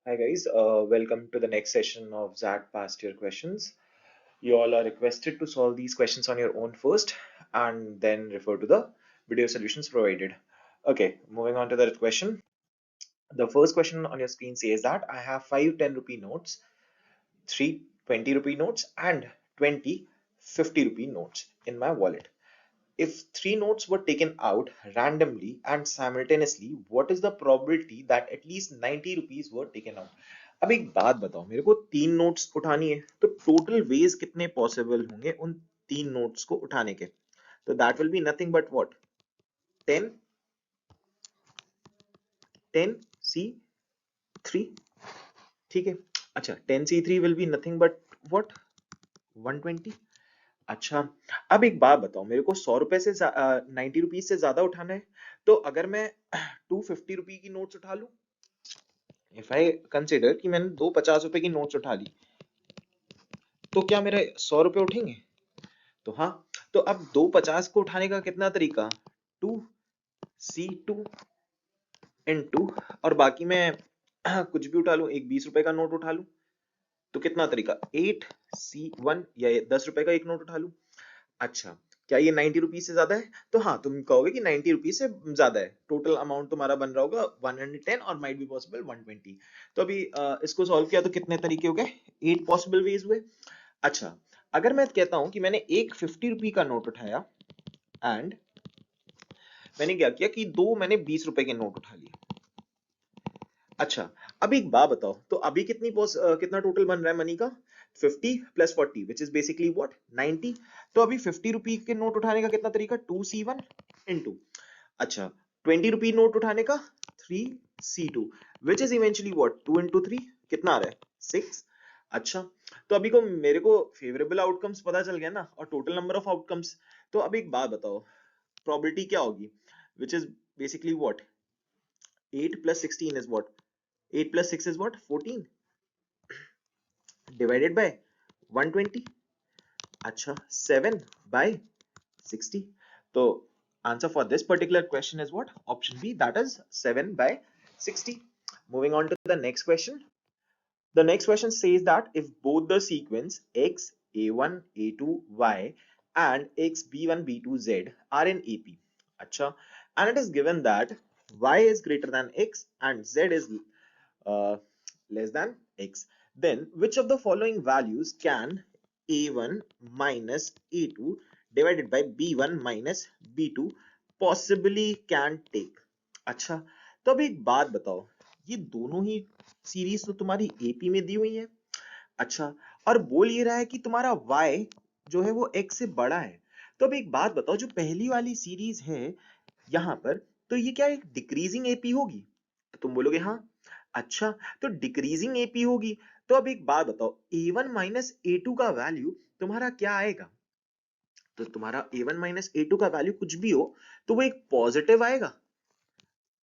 Hi guys, welcome to the next session of Zach Past Your Questions. You all are requested to solve these questions on your own first and then refer to the video solutions provided. Okay, moving on to the question. The first question on your screen says that I have 5 10 rupee notes, 3 20 rupee notes and 20 50 rupee notes in my wallet. If three notes were taken out randomly and simultaneously, what is the probability that at least 90 rupees were taken out? अब एक बात बताओ, मेरे को तीन notes उठानी है, तो टोटल वेज कितने पॉसिबल होंगे उन तीन नोट्स को उठाने के? तो that will be nothing but what, 10 10 C3, ठीक है। अच्छा, 10 C3 will be nothing but what, 120। अच्छा, अब एक बात बताओ, मेरे को 100 रुपए से 90 रुपीज से ज्यादा उठाना है, तो अगर मैं 250 रुपए की नोट्स उठा लूं, इफ आई कंसिडर कि मैंने दो 50 रुपए की नोट्स उठा ली, तो क्या मेरे 100 रुपए उठेंगे? तो हाँ, तो अब दो 50 को उठाने का कितना तरीका, 2C2 और बाकी मैं कुछ भी उठा लूं, एक 20 रुपए का नोट उठा लूं, तो कितना तरीका, 8C1 या 10 रुपए का एक नोट उठा लूं। अच्छा, क्या ये 90 रुपीज से ज्यादा है? तो हाँ, तुम कहोगे कि 90 रुपीज से ज्यादा है, टोटल अमाउंट तुम्हारा बन रहा होगा 110 और माइट बी पॉसिबल 120। तो अभी इसको सॉल्व किया तो कितने तरीके हो गए, 8 पॉसिबल वेज हुए। अच्छा, अगर मैं कहता हूं कि मैंने एक 50 रुपए का नोट उठाया एंड मैंने क्या किया कि दो मैंने 20 रुपए के नोट उठा लिए। अच्छा, अब एक बात बताओ, तो अभी कितना टोटल बन रहा है मनी का, 50 plus 40 which is basically what, 90। तो अभी 50 रुपए के नोट उठाने का कितना तरीका, 2C1 इंटू, अच्छा, 20 रुपए नोट उठाने का 3C2 which is eventually what, 2 into 3 कितना आ रहा है, 6। अच्छा, तो अभी को मेरे को फेवरेबल आउटकम्स पता चल गया ना, और टोटल नंबर ऑफ आउटकम्स। तो अब एक बात बताओ, प्रोबेबिलिटी क्या होगी, विच is basically what, 8 plus 16 is what, 8 plus 6 is what, 14 divided by 120। अच्छा, 7 by 60। तो answer for this particular question is what, option B, that is 7 by 60। Moving on to the next question. The next question says that if both the sequence x a1 a2 y and x b1 b2 z are in AP, अच्छा, and it is given that y is greater than x and z is uh, less than x, then which of the following values can a1 minus a2 divided by b1 minus b2 possibly can take? अच्छा, तो अब एक बात बताओ, ये दोनों ही series तो तुम्हारी एपी में दी हुई है। अच्छा, और बोल ये रहा है कि तुम्हारा y जो है वो x से बड़ा है। तो अब एक बात बताओ, जो पहली वाली सीरीज है यहाँ पर, तो ये क्या एक डिक्रीजिंग एपी होगी? तो तुम बोलोगे हाँ। अच्छा, तो डिक्रीजिंग एपी होगी, तो अब एक बात बताओ, a1 माइनस a2 का वैल्यू तुम्हारा क्या आएगा? तो तुम्हारा a1 माइनस a2 का वैल्यू कुछ भी हो, तो वो एक पॉजिटिव आएगा,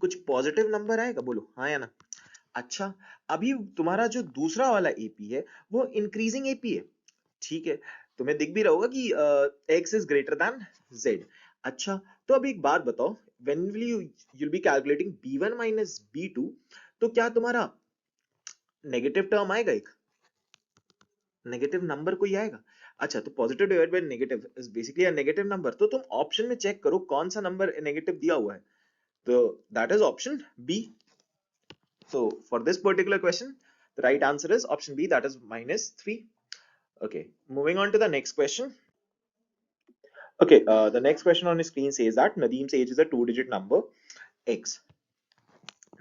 कुछ पॉजिटिव नंबर आएगा, बोलो हाँ या ना। अच्छा, अभी तुम्हारा जो दूसरा वाला एपी है वो इंक्रीजिंग एपी है, ठीक है। तुम्हें दिख भी रहा होगा कि x is greater than z। अच्छा, तो अब एक बात बताओ, when will you'll be calculating b1 minus b2, तो क्या तुम्हारा नेगेटिव टर्म आएगा, एक नेगेटिव नंबर कोई आएगा? अच्छा, तो positive divide by negative is basically a negative number, तो तुम ऑप्शन में चेक करो कौन सा नंबर नेगेटिव दिया हुआ है, तो that is option B. So for this particular question, the right answer is option B, that is -3. Okay, moving on to the next question. Okay, the next question on the screen says that Nadeem's age is a two-digit number x.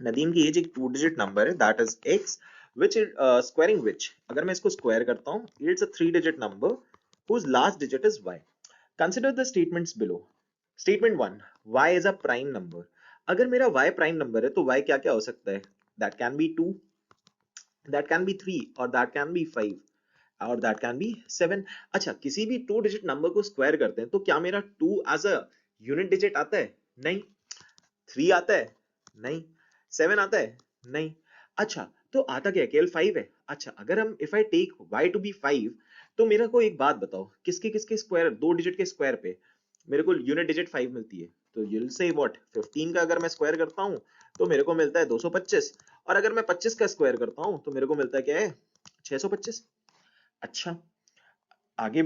Nadeem की as एक two digit number है, that is x, which squaring which, अगर मैं इसको square करता हूँ, it's a three digit number whose last digit is y. Consider the statements below. Statement 1, y is a prime number. अगर मेरा y prime number है तो y क्या क्या हो सकता है, that can be 2, that can be 3 or that can be 5 और that can be 7। अच्छा, किसी भी टू डिजिट नंबर को स्क्वायर करते हैं तो क्या मेरा 2 एज अ यूनिट डिजिट आता है? नहीं। 3 आता है? नहीं। 7 आता है? नहीं। अच्छा, तो आता क्या है, केवल 5 है। अच्छा, अगर हम if I take y to be 5, तो मेरे को एक बात बताओ, किसके किसके स्क्वायर, दो डिजिट के स्क्वायर पे मेरे को यूनिट डिजिट 5 मिलती है, तो you'll say what, 15 का अगर मैं स्क्वायर करता हूं तो मेरे को मिलता है 225, और अगर मैं 25 का स्क्वायर करता हूं तो मेरे को मिलता है क्या है 625। अच्छा, आगे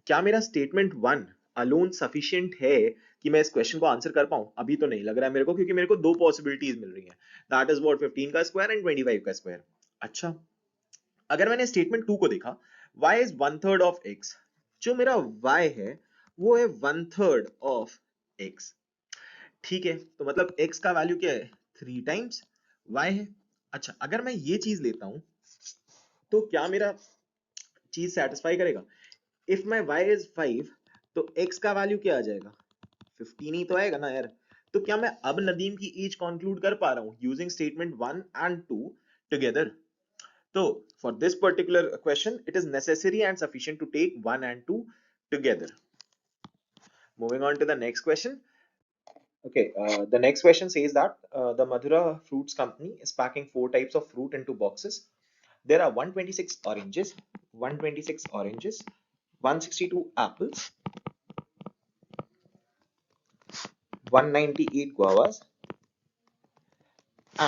क्या मेरा स्टेटमेंट 1 अलोन सफिशिएंट है कि मैं इस क्वेश्चन को आंसर कर पाऊं? अभी तो नहीं लग रहा है मेरे को, क्योंकि मेरे को दो पॉसिबिलिटीज मिल रही हैं, दैट इज व्हाट 15 का स्क्वायर एंड 25 का स्क्वायर। अच्छा, अगर मैंने स्टेटमेंट 2 को देखा, y इज 1/3 ऑफ x, जो मेरा y है वो है 1/3 ऑफ x। ठीक है, तो मतलब x का वैल्यू क्या है 3 टाइम्स y है। अच्छा, अगर मैं ये चीज लेता हूं तो क्या मेरा चीज सेटिस्फाई करेगा? इफ माई y इज 5 तो x का वैल्यू क्या आ जाएगा 15 ही तो आएगा ना यार। तो क्या मैं अब नदीम की एज कंक्लूड कर पा रहा हूं using statement 1 and 2 together? So, for this particular question, it is necessary and sufficient to take 1 and 2 together. Moving on to the next question. Okay, the next question says that the Madhura Fruits Company is packing 4 types of fruit into boxes. There are 126 oranges, 162 apples, 198 guavas,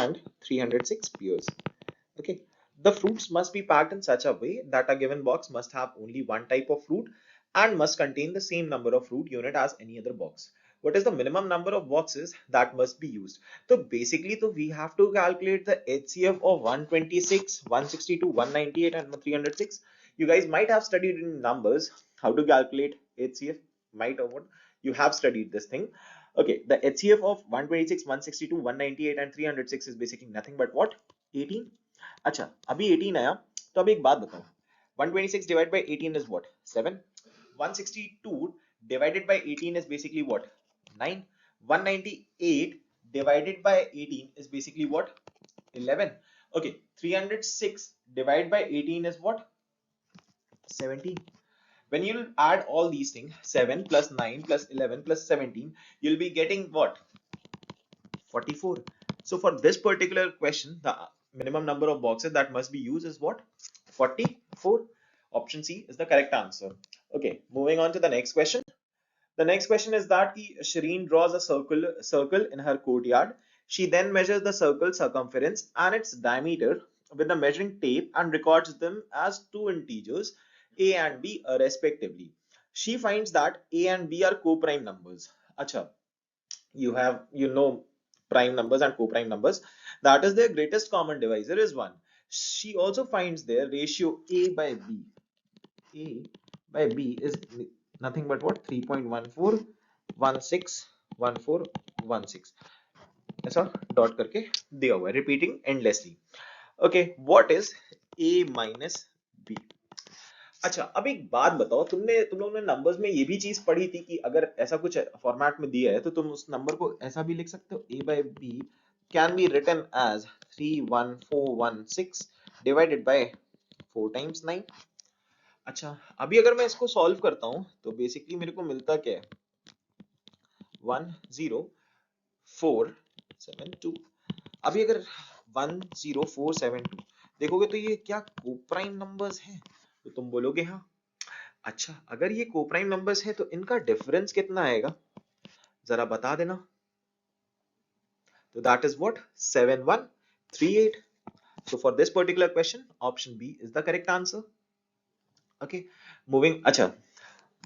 and 306 pears. Okay, the fruits must be packed in such a way that a given box must have only one type of fruit and must contain the same number of fruit unit as any other box. What is the minimum number of boxes that must be used? So basically, we have to calculate the HCF of 126, 162, 198 and 306. You guys might have studied in numbers how to calculate HCF, might or what. You have studied this thing. Okay, the HCF of 126, 162, 198 and 306 is basically nothing but what? 18. अच्छा, अभी 18 आया, तो अब एक बात बताओ, 126 divided by 18 is what? 7. 162 divided by 18 is basically what? 9. 198 divided by 18 is basically what? 11. Okay, 306 divided by 18 is what? 17. When you'll add all these things, 7 plus 9 plus 11 plus 17, you'll be getting what? 44. So for this particular question, the minimum number of boxes that must be used is what? 44. Option C is the correct answer. Okay, moving on to the next question. The next question is that Shireen draws a circle in her courtyard. She then measures the circle's circumference and its diameter with the measuring tape and records them as two integers, a and b respectively. She finds that a and b are co-prime numbers. Acha, you know prime numbers and co-prime numbers, that is their greatest common divisor is 1. She also finds their ratio a by b is nothing but what? 3.14161416 ऐसा dot करके दिया हुआ है, repeating endlessly. Okay, what is a minus b? अच्छा, अब एक बात बताओ, तुम लोगों ने नंबर्स में ये भी चीज पढ़ी थी कि अगर ऐसा कुछ फॉर्मेट में दिया है तो तुम उस नंबर को ऐसा भी लिख सकते हो, a by b can be written as 31416 divided by 4 times 9. अच्छा, अभी अगर मैं इसको सॉल्व करता हूं तो बेसिकली मेरे को मिलता क्या है 10472. अभी अगर 10472 देखोगे तो ये क्या कोप्राइम नंबर्स हैं? तो तुम बोलोगे हाँ. अच्छा, अगर ये कोप्राइम नंबर्स है तो इनका डिफरेंस कितना आएगा जरा बता देना. तो that is what 7138. So for this particular question, option B is the correct answer. Okay, moving. अच्छा,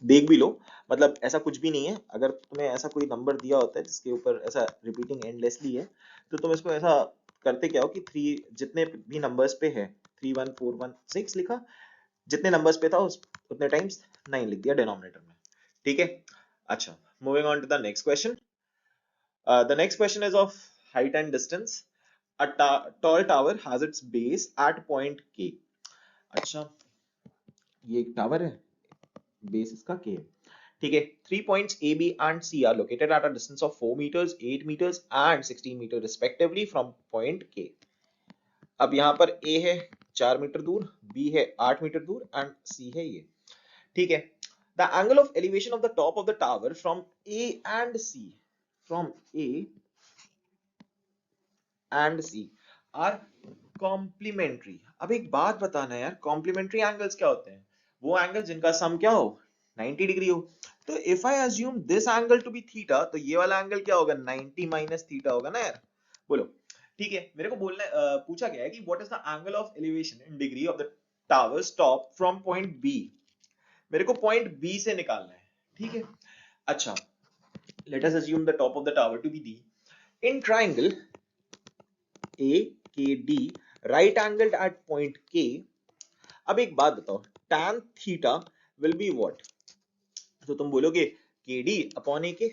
देख भी लो, मतलब ऐसा कुछ भी नहीं है. अगर तुम्हें ऐसा कोई नंबर दिया होता है जिसके ऊपर ऐसा रिपीटिंग एंडलेसली है, तो तुम इसको ऐसा करते क्या हो कि 3 जितने भी नंबर्स पे है 31416 लिखा, जितने नंबर्स पे था उतने टाइम्स 9 लिख दिया डिनोमिनेटर में. ठीक है. अच्छा, moving on to the next question. The next question is of height and distance. A tall tower has its base at point K. अच्छा, ये एक टावर है, बेस इसका K है. ठीक है. 3 points A, B and C are located at a distance of 4 meters, 8 meters and 16 meters respectively from point K. अब यहाँ पर A है 4 मीटर दूर, B है 8 मीटर दूर and C है ये. ठीक है. The angle of elevation of the top of the tower from A and C are complementary. अब एक बात बताना यार, complementary angles क्या होते हैं? वो एंगल जिनका सम क्या हो 90 डिग्री हो. तो if I assume this angle to be theta, तो ये वाला एंगल क्या होगा 90 minus theta होगा ना यार. बोलो, ठीक है, मेरे को बोलना पूछा गया है कि what is the angle of elevation in degree of the tower's top from point B. मेरे को पॉइंट बी से निकालना है, ठीक है। अच्छा, let us assume the top of the tower to be D. In triangle AKD, right angled at point K. अब एक बात बताओ, tan theta will be what? तो तुम बोलोगे KD upon AK,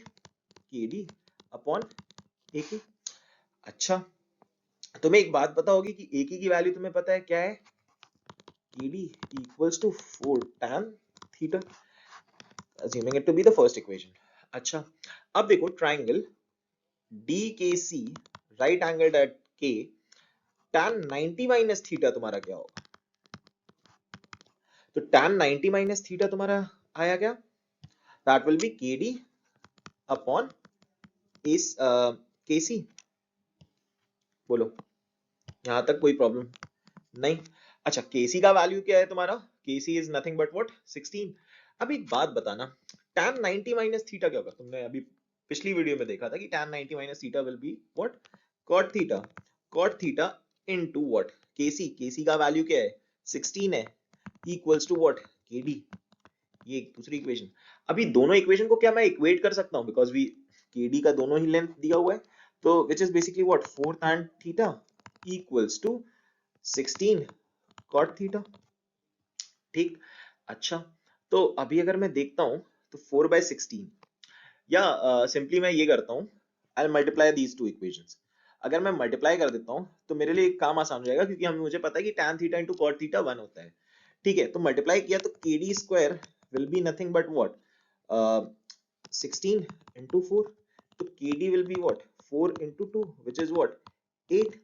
KD upon AK। अच्छा, तुम्हें एक बात पता होगी कि AK की वैल्यू तुम्हें पता है क्या है? KD equals to 4 tan theta, assuming it to be the first equation। अच्छा, अब देखो triangle DKC right angled at K, tan 90 minus theta तुम्हारा क्या होगा? तो tan 90 माइनस थीटा तुम्हारा आया क्या? That will be KD upon KC। बोलो, यहां तक कोई प्रॉब्लम नहीं? अच्छा, KC का वैल्यू क्या है तुम्हारा? KC is nothing but what? 16। अब एक बात बताना, tan 90 माइनस थीटा क्या होगा? तुमने अभी पिछली वीडियो में देखा था कि tan 90 minus theta will be what? cot theta. cot theta into what? KC। KC का वैल्यू क्या है? 16 है, इक्वल्स टू व्हाट? KD। ये एक दूसरी इक्वेशन। अभी दोनों इक्वेशन को क्या मैं इक्वेट कर सकता हूं? बिकॉज वी KD का दोनों ही लेंथ दिया हुआ है, तो which is basically what? 4 tan theta equals to 16 cot theta. ठीक। अच्छा, तो अभी अगर मैं देखता हूं तो 4/16, या सिंपली मैं ये करता हूं, आई मल्टीप्लाई दीज टू इक्वेशंस। अगर मैं मल्टीप्लाई कर देता हूं तो मेरे लिए एक काम आसान हो जाएगा, क्योंकि हम मुझे पता है कि tan theta into cot theta 1 होता है। ठीक है, तो मल्टीप्लाई किया तो KD square will be nothing but what? 16 into 4। तो KD will be what? 4 into 2 which is what? 8।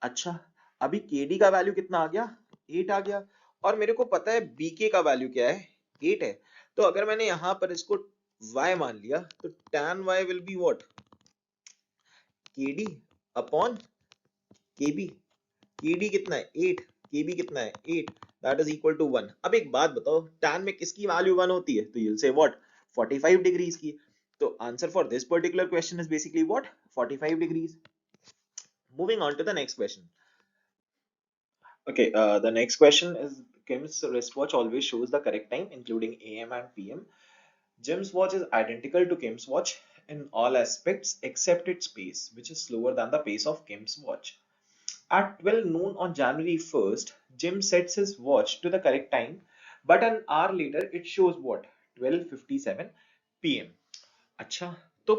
अच्छा, अभी KD का वैल्यू कितना आ गया? 8 आ गया। और मेरे को पता है BK का वैल्यू क्या है? 8 है। तो अगर मैंने यहां पर इसको y मान लिया तो tan y will be what? KD upon KB। KD कितना है? 8। KB कितना है? 8। That is equal to 1। अब एक बात बताओ, tan में किसकी वैल्यू 1 होती है? तो you'll say what? 45 डिग्रीज की। तो answer for this particular question is basically what? 45 degrees. Moving on to the next question. Okay, the next question is, Kim's wristwatch always shows the correct time, including AM and PM. Jim's watch is identical to Kim's watch in all aspects except its pace, which is slower than the pace of Kim's watch. At 12 noon on January 1st, Jim sets his watch to the correct time, but an hour later it shows what? 12:57 PM. अच्छा, तो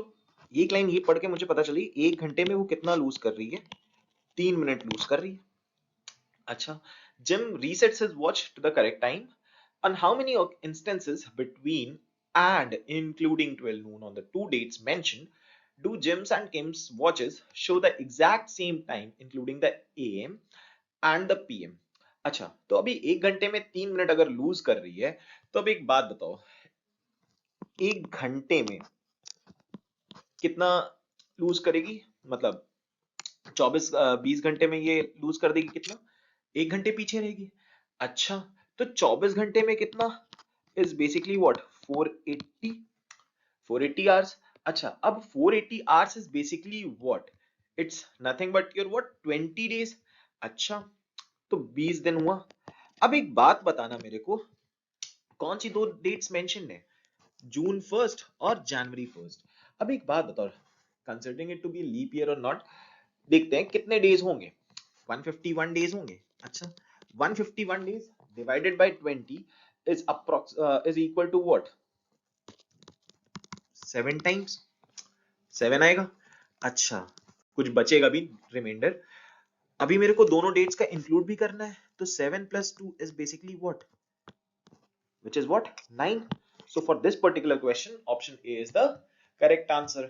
ये line ये पढ़ के मुझे पता चली, एक घंटे में वो कितना लूज कर रही है? 3 मिनट लूज कर रही है। अच्छा, Jim resets his watch to the correct time. On how many instances between and including 12 noon on the two dates mentioned do Jim's and Kim's watches show the exact same time, including the AM and the PM? अच्छा, तो अभी एक घंटे में 3 minute अगर loose कर रही है, तो अब एक बात बताओ, एक घंटे में कितना लूज करेगी? मतलब 20 घंटे में ये लूज कर देगी कितना? एक घंटे पीछे रहेगी। अच्छा, तो 24 घंटे में कितना? Is basically what? 480। 480 आवर्स। अच्छा, अब 480 hours is basically what? It's nothing but your what? 20 days. अच्छा, तो 20 दिन हुआ। अब एक बात बताना मेरे को, कौन सी दो डेट्स मेंशन्ड है? जून 1 और जनवरी 1। अब एक बात बताओ, considering it to be leap year और नॉट, देखते हैं कितने डेज होंगे। 151 डेज होंगे। अच्छा, 151 days divided by 20 is equal to what? 7 times 7 आएगा। अच्छा, कुछ बचेगा भी रिमाइंडर। अभी मेरे को दोनों डेट्स का इंक्लूड भी करना है, तो 7 plus 2 is basically what? Which is what? 9. So for this particular question, option A is the correct answer.